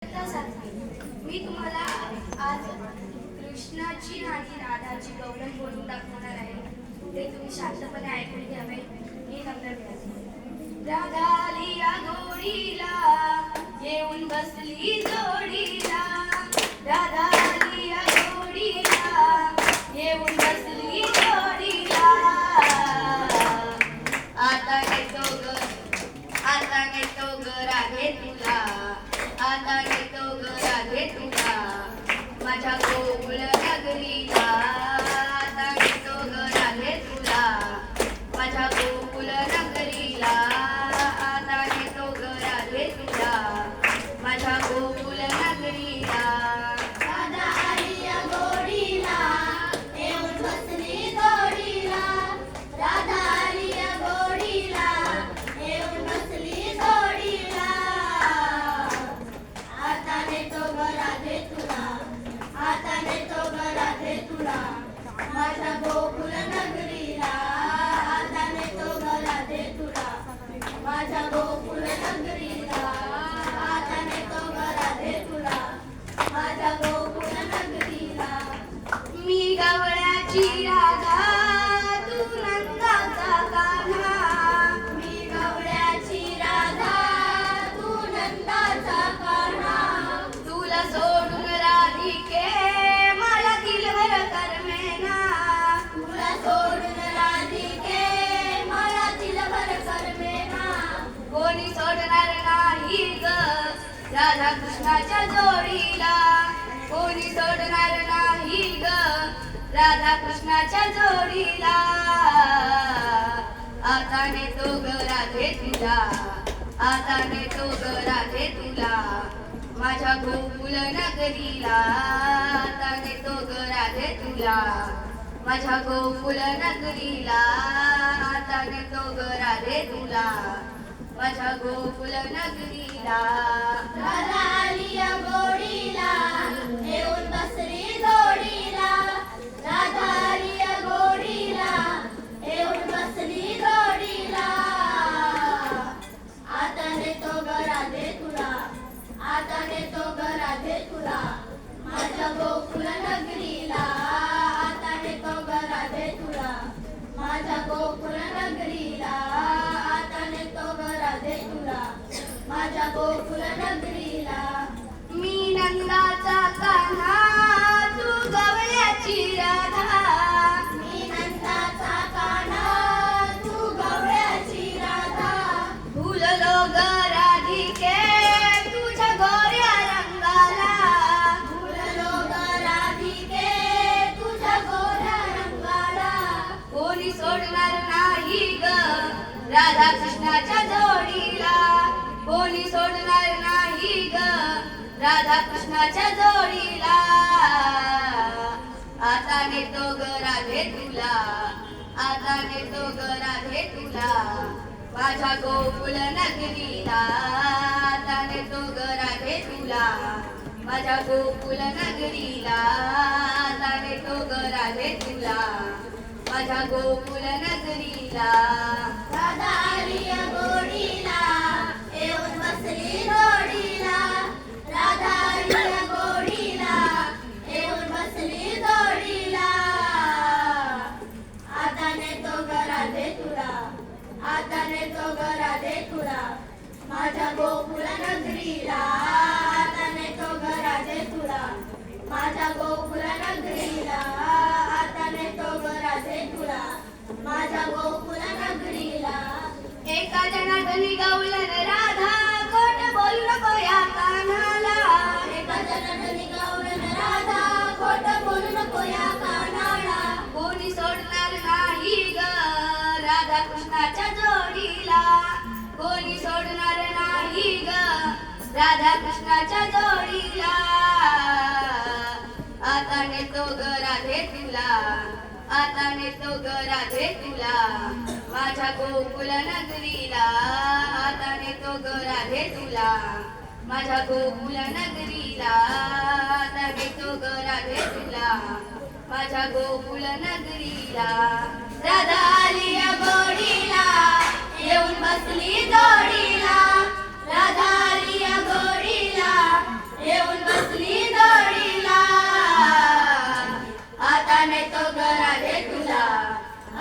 मी तुम्हाला आज कृष्णाची आणि राधाची गवळण बोलून दाखवणार आहे. ते तुम्ही शांतपणे ऐकून घ्यावे. मी नम्र विनंती. राधा आली या गोडीला, येऊन बसली जोडीला. राधा आली या गोडीला, येऊन बसली जोडीला. आता नेतो ग राधे तुला, आता नेतो ग राधे तुला, माझ्या गोकुळ नगरीला. आता नेतो ग राधे तुला, माझ्या गोकुळ नगरीला. आता नेतो ग राधे तुला, माझ्या गोकुळ नगरीला. राधा आली या गोडीला, येऊन बसली जोडीला. राधा आली या गोडीला, येऊन बसली जोडीला. आता नेतो ग राधे तुला, आता नेतो ग राधे तुला, माझ्या गोकुळ नगरीला. आता नेतो ग राधे तुला, माझ्या गोकुळ नगरीला. आता नेतो ग राधे तुला, माझ्या गोकुळ नगरीला. मी गवळ्याची राधा, तू नंदाचा कान्हा. मी गवळ्याची राधा, तू नंदाचा कान्हा. तुला सोडून राधिके, मला दिलभर करमेना. तुला सोडून राधिके, मला दिलभर करमेना. कोणी सोडणार नाही ग राधा कृष्णाच्या जोडीला. कोणी सोडणार नाही ग राधा कृष्णाच्या जोडीला. आता नेतो ग राधे तुला, आता नेतो ग राधे तुला, माझ्या गोकुळ नगरीला. आता नेतो ग राधे तुला, माझ्या गोकुळ नगरीला. आता नेतो ग राधे तुला, माझ्या गोकुळ नगरीला. राधा आली या गोडीला, येऊन बसली जोडीला. राधा आली या गोडीला, येऊन बसली जोडीला. आता नेतो ग राधे तुला, आता नेतो ग राधे तुला, माझ्या गोकुळ नगरीला. आता नेतो ग राधे तुला, माझ्या गोकुळ नगरीला. आता नेतो ग राधे तुला, माझ्या गोकुळ नगरीला. मी नंदाचा कान्हा, तू गवळ्याची राधा. मी नंदाचा कान्हा, तू गवळ्याची राधा. भुललो ग राधिके, तुझ्या गोऱ्या रंगाला. फुललो ग राधिके, तुझ्या गोऱ्या रंगाला. कोणी सोडणार नाही ग राधा कृष्णाच्या जोडीला. कोणी सोडणार नाही ग राधा कृष्णाच्या जोडीला. आता नेतो ग राधे तुला, आता नेतो ग राधे तुला, माझ्या गोकुळ नगरीला. आता नेतो ग राधे तुला, माझ्या गोकुळ नगरीला. आता नेतो ग राधे तुला, माझ्या गोकुळ नगरीला. राधा आली या गोडीला, येऊन बसली जोडीला. राधा आली या गोडीला, येऊन बसली जोडीला. आता नेतो ग राधे तुला, आता नेतो ग राधे तुला, माझ्या गोकुळ नगरीला. आता नेतो ग राधे तुला, माझ्या गोकुळ नगरीला. आता नेतो ग राधे तुला, माझ्या गोकुळ नगरीला. एका जनार्दनी गवळण राधा, खोट बोलू नको या कान्हाला. एका जनार्दनी गवळण राधा, खोटं बोलू नको या कान्हाला. कोणी सोडणार नाही ग राधा कृष्णाच्या जोडीला. कोणी सोडणार नाही ग राधा कृष्णाच्या जोडीला. आता नेतो ग राधे तुला, आता नेतो ग राधे तुला, माझ्या गोकुळ नगरीला. आता नेतो ग राधे तुला, माझ्या गोकुळ नगरीला. आता नेतो ग राधे तुला, माझ्या गोकुळ नगरीला. राधा आली या गोडीला, येऊन बसली जोडीला. राधा आली या गोडीला, येऊन बसली जोडीला आता नेतो ग राधे तुला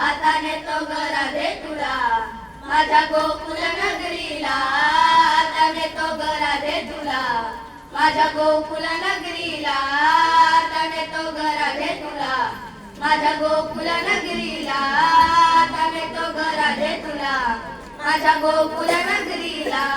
आता नेतो ग राधे तुला माझ्या गोकुल नगरीला आता नेतो ग राधे तुला माझ्या गोकुल नगरीला आता नेतो ग राधे तुला माझ्या गोकुल नगरीला आता नेतो ग राधे तुला माझ्या गोकुल नगरीला